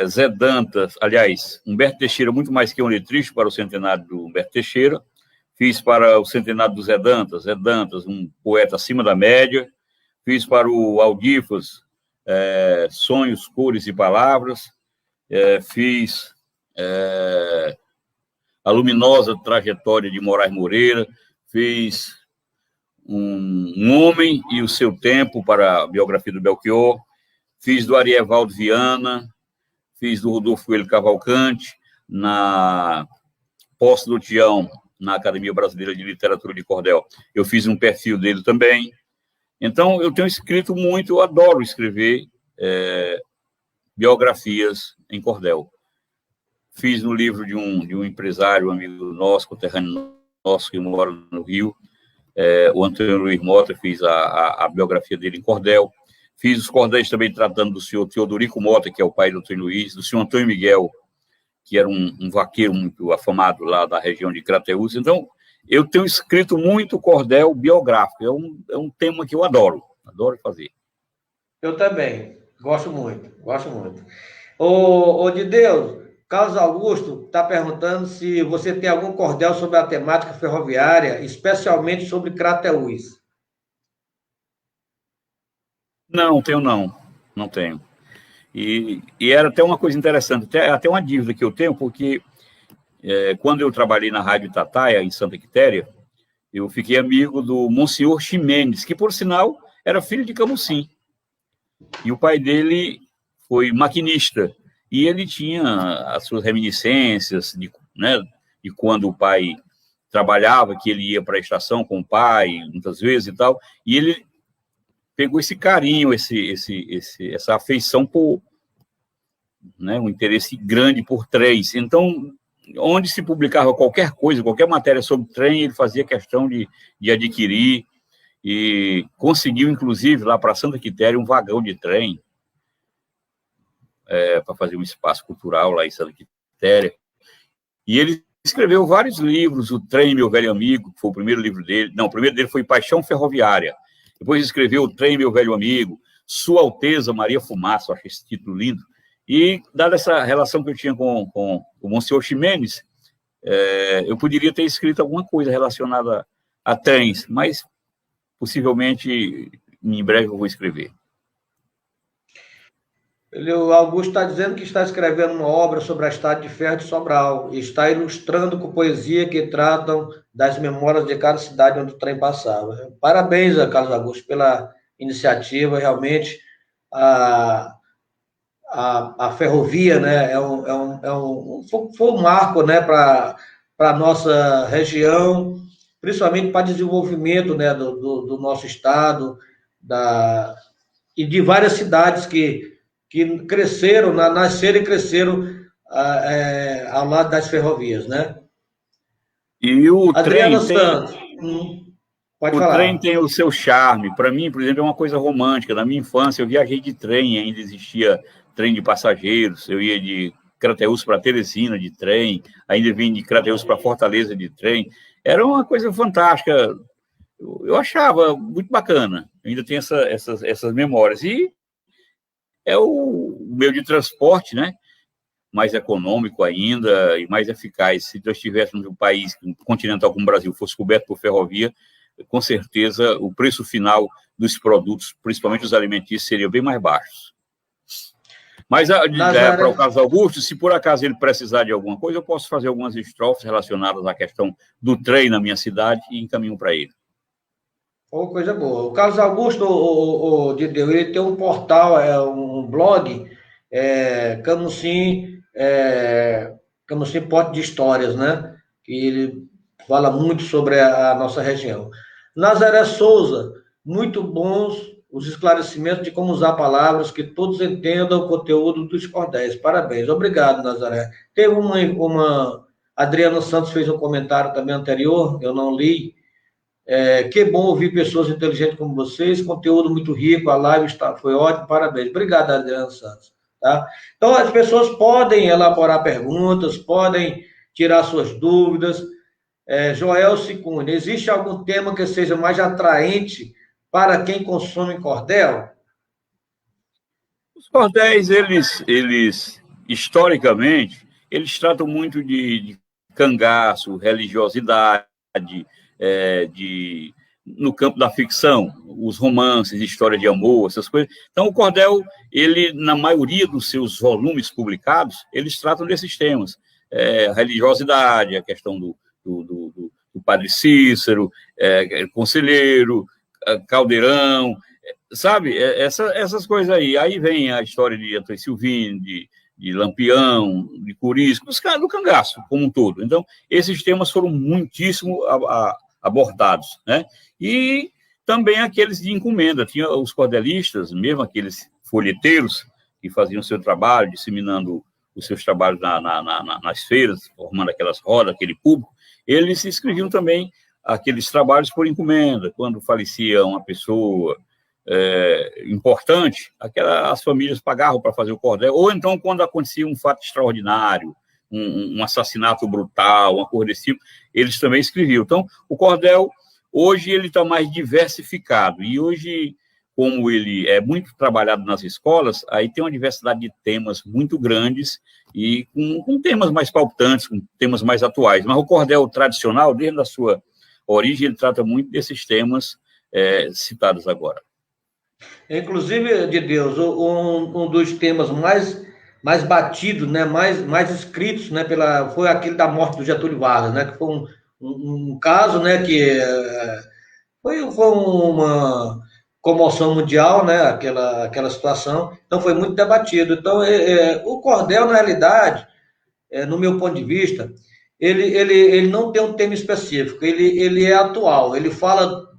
Zé Dantas, aliás, Humberto Teixeira, muito mais que um letrista para o centenário do Humberto Teixeira. Fiz para o centenário do Zé Dantas, um poeta acima da média. Fiz para o Aldifas, Sonhos, Cores e Palavras. Fiz a luminosa trajetória de Moraes Moreira. Fiz um Homem e o Seu Tempo, para a biografia do Belchior. Fiz do Arievaldo Viana. Fiz do Rodolfo Coelho Cavalcante, na posse do Tião, na Academia Brasileira de Literatura de Cordel. Eu fiz um perfil dele também. Então, eu tenho escrito muito, eu adoro escrever biografias em cordel. Fiz no livro de um empresário, um amigo nosso, conterrâneo nosso, que mora no Rio, o Antônio Luiz Mota. Fiz a biografia dele em cordel. Fiz os cordéis também tratando do senhor Teodorico Mota, que é o pai do Antônio Luiz, do senhor Antônio Miguel, que era um vaqueiro muito afamado lá da região de Crateús. Então, eu tenho escrito muito cordel biográfico. É um tema que eu adoro fazer. Eu também, gosto muito. Ô de Deus, Carlos Augusto está perguntando se você tem algum cordel sobre a temática ferroviária, especialmente sobre Crateús. Não tenho, não tenho. E era até uma coisa interessante, até uma dívida que eu tenho, porque quando eu trabalhei na Rádio Itataia, em Santa Quitéria, eu fiquei amigo do Monsenhor Ximenes, que, por sinal, era filho de Camusim. E o pai dele foi maquinista, e ele tinha as suas reminiscências de quando o pai trabalhava, que ele ia para a estação com o pai, muitas vezes e tal, e ele pegou esse carinho, essa afeição por, um interesse grande por trens. Então, onde se publicava qualquer coisa, qualquer matéria sobre trem, ele fazia questão de adquirir, e conseguiu, inclusive, lá para Santa Quitéria, um vagão de trem, para fazer um espaço cultural lá em Santa Quitéria. E ele escreveu vários livros, O Trem, Meu Velho Amigo, que foi o primeiro livro dele. Não, o primeiro dele foi Paixão Ferroviária. Depois escreveu O Trem, Meu Velho Amigo, Sua Alteza Maria Fumaça, eu acho esse título lindo. E, dada essa relação que eu tinha com o Monsenhor Ximenes, eu poderia ter escrito alguma coisa relacionada a trens, mas possivelmente em breve eu vou escrever. O Augusto está dizendo que está escrevendo uma obra sobre a Estrada de Ferro de Sobral e está ilustrando com poesia que tratam das memórias de cada cidade onde o trem passava. Parabéns, Carlos Augusto, pela iniciativa. Realmente, a ferrovia, né, foi um marco, né, para a nossa região, principalmente para desenvolvimento, né, do nosso estado, e de várias cidades que cresceram, nasceram e cresceram ao lado das ferrovias, né? E o Adriana trem Santos, pode falar. O trem tem o seu charme. Para mim, por exemplo, é uma coisa romântica. Na minha infância, eu viajei de trem, ainda existia trem de passageiros. Eu ia de Crateús para Teresina de trem, ainda vim de Crateús para Fortaleza de trem. Era uma coisa fantástica. Eu achava muito bacana. Eu ainda tenho essas memórias. E é o meio de transporte, né? Mais econômico ainda e mais eficaz. Se nós tivéssemos um país continental como o Brasil fosse coberto por ferrovia, com certeza o preço final dos produtos, principalmente os alimentícios, seria bem mais baixo. Mas para o Carlos Augusto, se por acaso ele precisar de alguma coisa, eu posso fazer algumas estrofes relacionadas à questão do trem na minha cidade e encaminho para ele. Oh, coisa boa. O Carlos Augusto, Dideu, ele tem um portal, um blog, Camusim Porto de Histórias, né? Que ele fala muito sobre a nossa região. Nazaré Souza, muito bons os esclarecimentos de como usar palavras que todos entendam o conteúdo dos cordéis. Parabéns. Obrigado, Nazaré. Teve Adriano Santos fez um comentário também anterior, eu não li. Que bom ouvir pessoas inteligentes como vocês, conteúdo muito rico, a live foi ótima, parabéns. Obrigado, Adriano Santos. Tá? Então, as pessoas podem elaborar perguntas, podem tirar suas dúvidas. Joel Cicune, existe algum tema que seja mais atraente para quem consome cordel? Os cordéis, eles historicamente, eles tratam muito de cangaço, religiosidade, no campo da ficção, os romances, história de amor, essas coisas. Então, o cordel, ele, na maioria dos seus volumes publicados, eles tratam desses temas. Religiosidade, a questão do padre Cícero, conselheiro, caldeirão, sabe? Essas coisas aí. Aí vem a história de Antônio Silvino, de Lampião, de Curisco, do cangaço como um todo. Então, esses temas foram muitíssimo abordados, né? E também aqueles de encomenda. Tinha os cordelistas, mesmo aqueles folheteiros que faziam o seu trabalho, disseminando os seus trabalhos nas feiras, formando aquelas rodas, aquele público, eles escreviam também aqueles trabalhos por encomenda. Quando falecia uma pessoa importante, as famílias pagavam para fazer o cordel, ou então quando acontecia um fato extraordinário, um assassinato brutal, uma coisa desse tipo, eles também escreviam. Então, o cordel, hoje, ele está mais diversificado, e hoje, como ele é muito trabalhado nas escolas, aí tem uma diversidade de temas muito grandes, e com temas mais palpitantes, com temas mais atuais. Mas o cordel tradicional, desde a sua origem, ele trata muito desses temas citados agora. Inclusive, de Deus, um dos temas mais batidos, né, mais escritos, né, foi aquele da morte do Getúlio Vargas, né, que foi um caso, né, que foi uma comoção mundial, né, aquela situação. Então, foi muito debatido. Então, o cordel, na realidade, no meu ponto de vista, ele não tem um tema específico, ele é atual, ele fala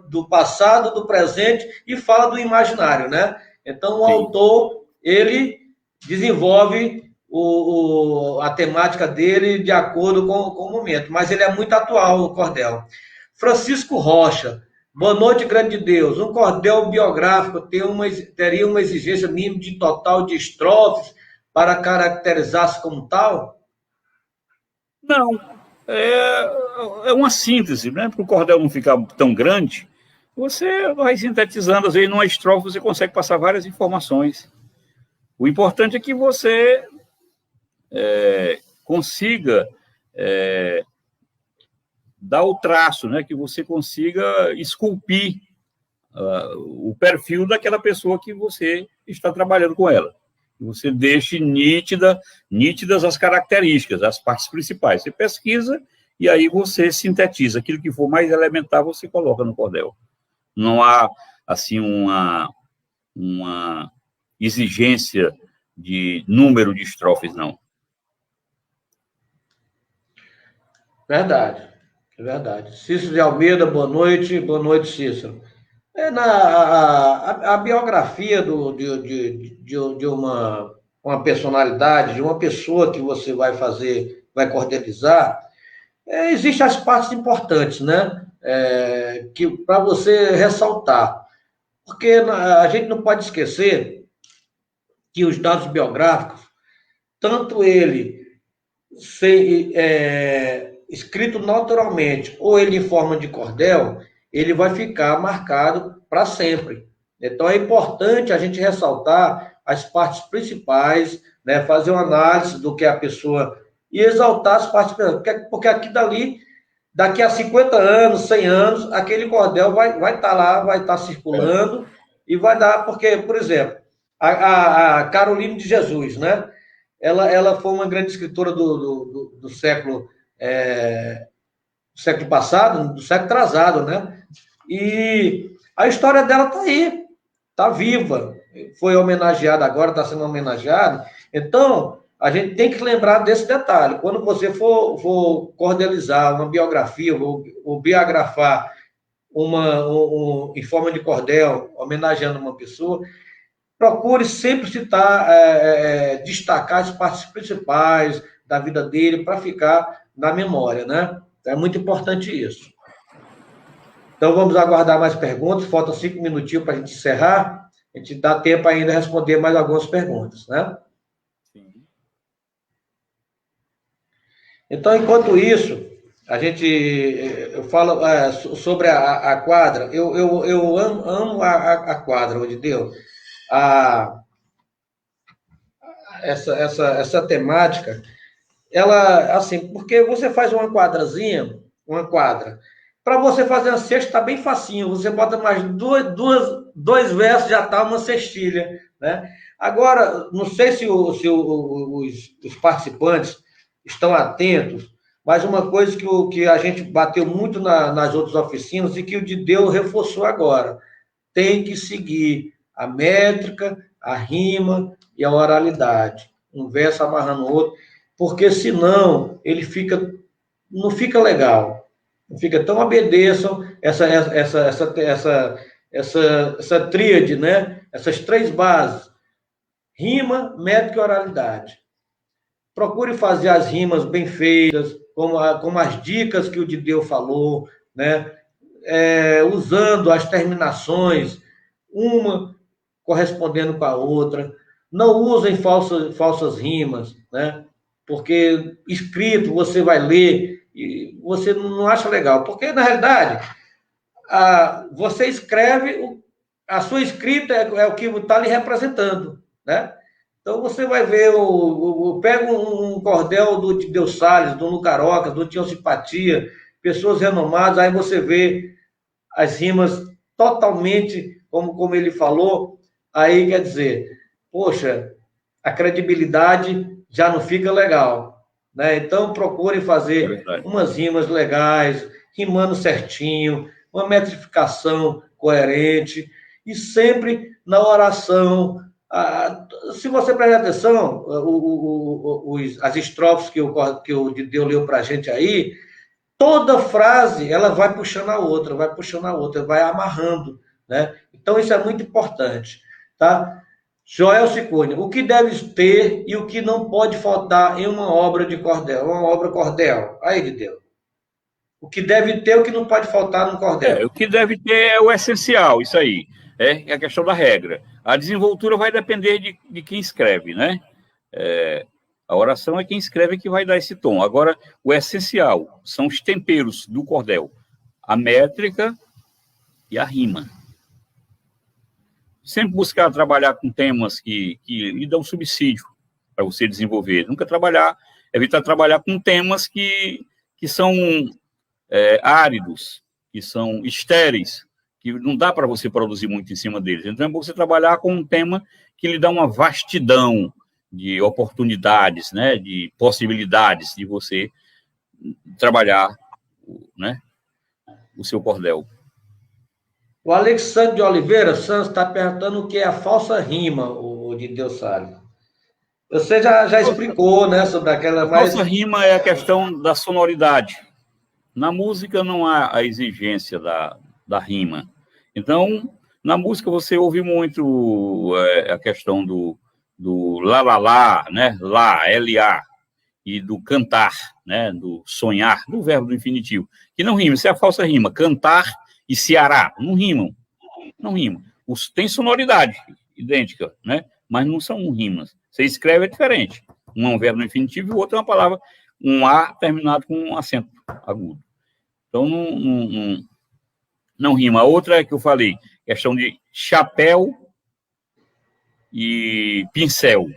do passado, do presente e fala do imaginário, né? Então, o autor, ele desenvolve a temática dele de acordo com o momento, mas ele é muito atual, o cordel. Francisco Rocha, boa noite, grande Deus. Um cordel biográfico teria uma exigência mínima de total de estrofes para caracterizar-se como tal? Não, é uma síntese, né? Para o cordel não ficar tão grande, você vai sintetizando, às vezes numa estrofe você consegue passar várias informações. O importante é que você consiga dar o traço, né? Que você consiga esculpir o perfil daquela pessoa que você está trabalhando com ela. Você deixe nítidas as características, as partes principais. Você pesquisa e aí você sintetiza. Aquilo que for mais elementar, você coloca no cordel. Não há, assim, uma exigência de número de estrofes, não. Verdade, é verdade. Cícero de Almeida, boa noite, Cícero. A biografia de uma personalidade, de uma pessoa que você vai cordelizar, existem as partes importantes, né? Que para você ressaltar. Porque a gente não pode esquecer que os dados biográficos, tanto ele escrito naturalmente ou ele em forma de cordel, ele vai ficar marcado para sempre. Então, é importante a gente ressaltar as partes principais, né, fazer uma análise do que a pessoa... e exaltar as partes principais, porque aqui dali, daqui a 50 anos, 100 anos, aquele cordel vai estar lá, vai estar circulando, e vai dar... Porque, por exemplo, a Carolina de Jesus, né? Ela foi uma grande escritora do século passado, do século atrasado, né? E a história dela está aí, está viva, foi homenageada agora, está sendo homenageada. Então, a gente tem que lembrar desse detalhe. Quando você for cordelizar uma biografia, ou biografar em forma de cordel, homenageando uma pessoa, procure sempre citar, destacar as partes principais da vida dele, para ficar na memória, né? É muito importante isso. Então, vamos aguardar mais perguntas. Faltam 5 minutinhos para a gente encerrar. A gente dá tempo ainda de responder mais algumas perguntas, né? Sim. Então, enquanto isso, eu falo sobre a quadra. Eu amo a quadra, onde deu. Essa temática, ela, assim, porque você faz uma quadrazinha, uma quadra. Para você fazer uma cesta, está bem facinho. Você bota mais dois versos, já está uma cestilha, né? Agora, não sei se os participantes estão atentos, mas uma coisa que a gente bateu muito nas outras oficinas e que o Dideu reforçou agora: tem que seguir a métrica, a rima e a oralidade. Um verso amarrando o outro, porque senão ele não fica legal. Não fica tão obedeçam essa tríade, né? Essas 3 bases: rima, métrica e oralidade. Procure fazer as rimas bem feitas, como as dicas que o Dideu falou, né? Usando as terminações, uma correspondendo com a outra. Não usem falsas rimas, né? Porque escrito você vai ler e você não acha legal. Porque, na realidade, você escreve, a sua escrita é o que está lhe representando, né? Então você vai ver, pega um cordel do Dideu Salles, do Lucaroca, do Tião Simpatia, pessoas renomadas, aí você vê as rimas totalmente, como ele falou, aí quer dizer, poxa, a credibilidade já não fica legal, né? Então procure fazer umas rimas legais, rimando certinho, uma metrificação coerente, e sempre na oração. Se você prestar atenção, as estrofes que o Dideu leu para a gente aí, toda frase ela vai puxando a outra, vai amarrando, né? Então isso é muito importante, tá? Joel Ciccone, o que deve ter e o que não pode faltar em uma obra de cordel, uma obra cordel? Aí, Dideu. O que deve ter e o que não pode faltar no cordel? O que deve ter é o essencial, isso aí. É a questão da regra. A desenvoltura vai depender de quem escreve, né? A oração é quem escreve que vai dar esse tom. Agora, o essencial são os temperos do cordel. A métrica e a rima. Sempre buscar trabalhar com temas que lhe dão subsídio para você desenvolver. Nunca evitar trabalhar com temas que são áridos, que são estéreis, que não dá para você produzir muito em cima deles. Então, é bom você trabalhar com um tema que lhe dá uma vastidão de oportunidades, né, de possibilidades de você trabalhar, né, o seu cordel. O Alexandre de Oliveira Santos está perguntando o que é a falsa rima, o Dideu Salles. Você já explicou, né, sobre aquela... A falsa rima é a questão da sonoridade. Na música não há a exigência da rima. Então, na música você ouve muito a questão do lá, né, lá, L-A, e do cantar, né, do sonhar, do verbo do infinitivo, que não rima. Isso é a falsa rima. Cantar e Ceará não rimam. Não rimam. Tem sonoridade idêntica, né, mas não são rimas. Você escreve é diferente. Um é um verbo no infinitivo e o outro é uma palavra, um A terminado com um acento agudo. Então, não rima. A outra é que eu falei, questão de chapéu e pincel.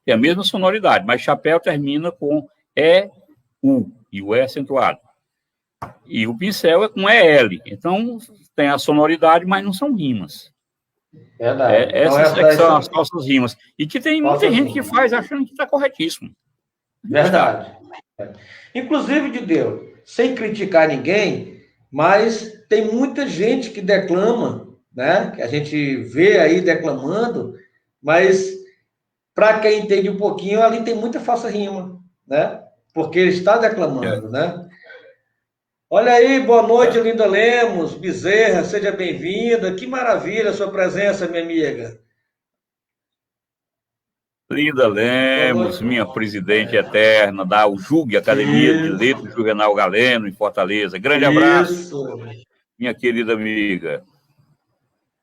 É a mesma sonoridade, mas chapéu termina com E-U, e o E acentuado. E o pincel é com E-L. Então, tem a sonoridade, mas não são rimas. Verdade. Essas então, são as falsas rimas. E que tem muita gente que faz achando que está corretíssimo. Verdade. Inclusive, Dideu, sem criticar ninguém, mas tem muita gente que declama, né? Que a gente vê aí declamando, mas para quem entende um pouquinho, ali tem muita falsa rima, né? Porque ele está declamando, né? Olha aí, boa noite, Linda Lemos, Bezerra, seja bem-vinda. Que maravilha a sua presença, minha amiga. Linda Lemos, minha presidente eterna da UJUG, Academia de Letras Juvenal Galeno, em Fortaleza. Grande abraço, minha querida amiga.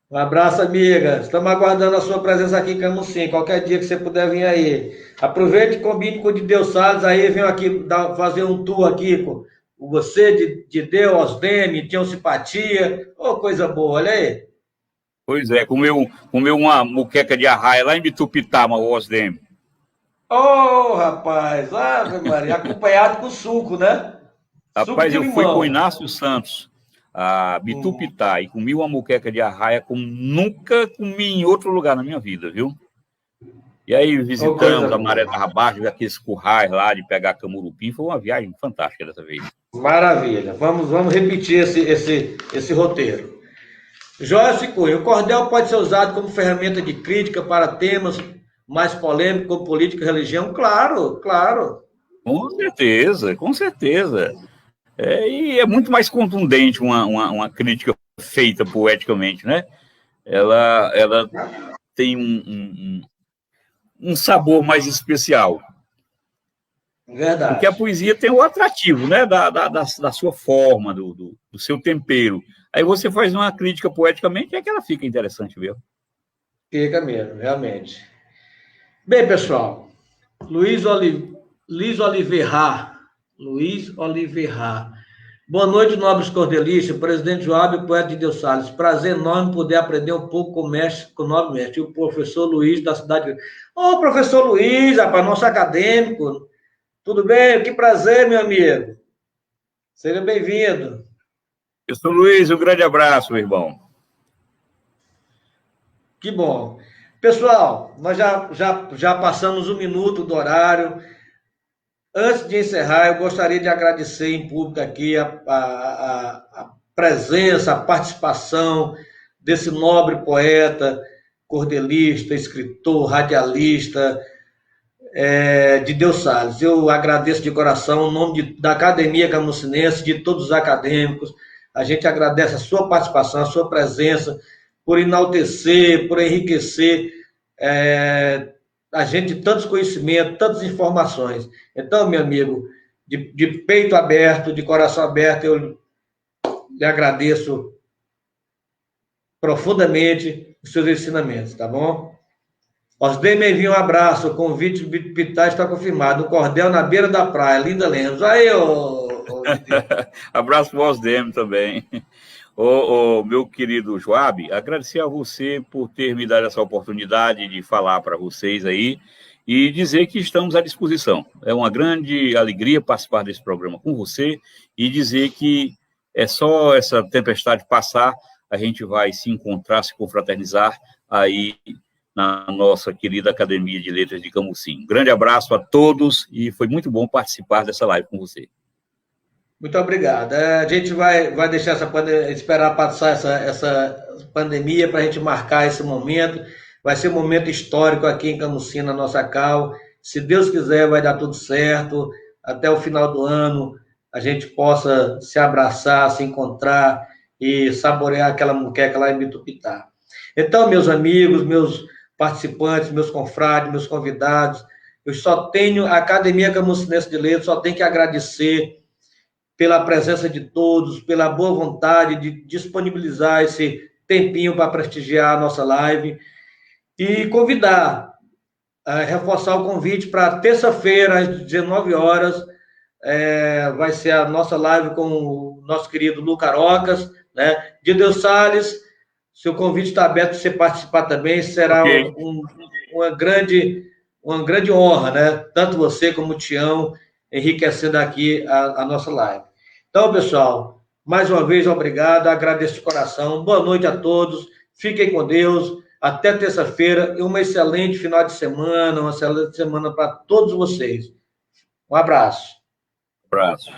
Um abraço, amiga. Estamos aguardando a sua presença aqui em Camusim. Qualquer dia que você puder vir aí. Aproveite e combine com o Dideu Salles, aí venho aqui fazer um tour aqui com você, Dideu, Osdene, Tião Simpatia. Ô, coisa boa, olha aí. Pois é, comeu uma muqueca de arraia lá em Bitupitama, o Osdene. Ô, rapaz, Ave Maria, acompanhado com suco, né? Rapaz, eu fui com o Inácio Santos a Bitupitá e comi uma muqueca de arraia como nunca comi em outro lugar na minha vida, viu? E aí visitamos a Maré da Baixa, aqueles currais lá de pegar camurupim. Foi uma viagem fantástica dessa vez. Maravilha. Vamos repetir esse roteiro. Joyce Cunha, o cordel pode ser usado como ferramenta de crítica para temas mais polêmicos, como política e religião? Claro, claro. Com certeza, com certeza. E é muito mais contundente uma crítica feita poeticamente, né? Ela tem um sabor mais especial. Verdade. Porque a poesia tem o atrativo, né? Da sua forma, do seu tempero. Aí você faz uma crítica poeticamente, é que ela fica interessante mesmo. Fica mesmo, realmente. Bem, pessoal, Luiz Oliveira. Boa noite, nobres cordelistas, presidente Joab e poeta de Deus Salles. Prazer enorme poder aprender um pouco com o nobre mestre, o professor Luiz da cidade. Ô, professor Luiz, rapaz, nosso acadêmico. Tudo bem? Que prazer, meu amigo. Seja bem-vindo. Professor Luiz, um grande abraço, meu irmão. Que bom. Pessoal, nós já passamos 1 minuto do horário. Antes de encerrar, eu gostaria de agradecer em público aqui a presença, a participação desse nobre poeta, cordelista, escritor, radialista, Dideu Salles. Eu agradeço de coração, em nome da Academia Camusinense, de todos os acadêmicos. A gente agradece a sua participação, a sua presença, por enaltecer, por enriquecer a gente de tantos conhecimentos, tantas informações. Então, meu amigo, de peito aberto, de coração aberto, eu lhe agradeço profundamente os seus ensinamentos, tá bom? Osdem me envia um abraço, o convite de Bitupitá está confirmado, um cordel na beira da praia, Linda Lemos. Aí, Abraço para o Osdem também. Meu querido Joab, agradecer a você por ter me dado essa oportunidade de falar para vocês aí e dizer que estamos à disposição. É uma grande alegria participar desse programa com você e dizer que é só essa tempestade passar, a gente vai se encontrar, se confraternizar aí na nossa querida Academia de Letras de Camusim. Um grande abraço a todos e foi muito bom participar dessa live com você. Muito obrigado. A gente vai deixar esperar passar essa pandemia para a gente marcar esse momento. Vai ser um momento histórico aqui em Camusim, na nossa CAU. Se Deus quiser, vai dar tudo certo. Até o final do ano, a gente possa se abraçar, se encontrar e saborear aquela muqueca lá em Bitupitá. Então, meus amigos, meus participantes, meus confrades, meus convidados, eu só tenho, a Academia Camusinense de Letras só tem que agradecer pela presença de todos, pela boa vontade de disponibilizar esse tempinho para prestigiar a nossa live e convidar, reforçar o convite para terça-feira, às 19 horas, vai ser a nossa live com o nosso querido Lu Carocas, né? Dideu Salles, seu convite está aberto para você participar também, será uma grande honra, né? Tanto você como o Tião, enriquecendo aqui a nossa live. Então, pessoal, mais uma vez, obrigado, agradeço de coração, boa noite a todos, fiquem com Deus, até terça-feira, e uma excelente final de semana, uma excelente semana para todos vocês. Um abraço. Um abraço.